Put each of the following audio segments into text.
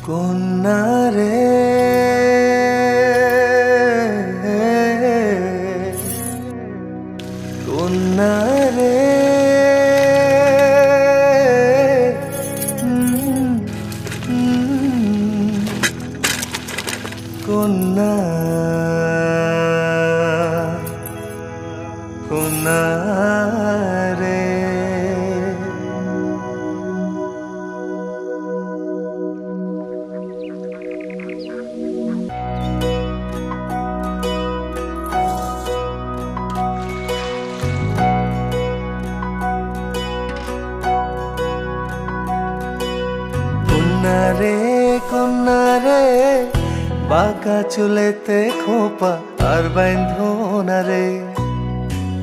কন্যা রে কন্যা রে কন্যা কন্যা রে কন্যা রে কন্যা রে বাঁকা চুলেতে খোপা আর বাইন্ধো না রে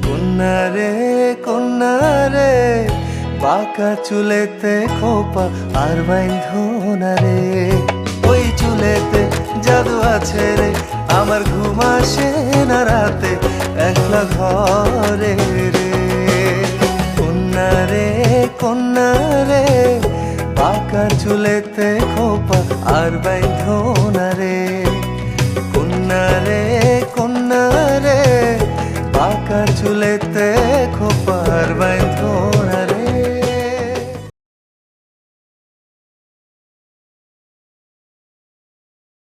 কন্যা রে কন্যা রে বাঁকা চুলেতে খোপা আর বাইন্ধো না রে ওই চুলেতে জাদু আছে রে আমার ঘুম আসে না রাতে একলা ঘরে রে কন্যা রে কন্যা রে বাঁকা চুলেতে খোপা আর বাইন্ধো না রে কন্যা রে কন্যা রে বাঁকা চুলেতে খোপা আর বাইন্ধো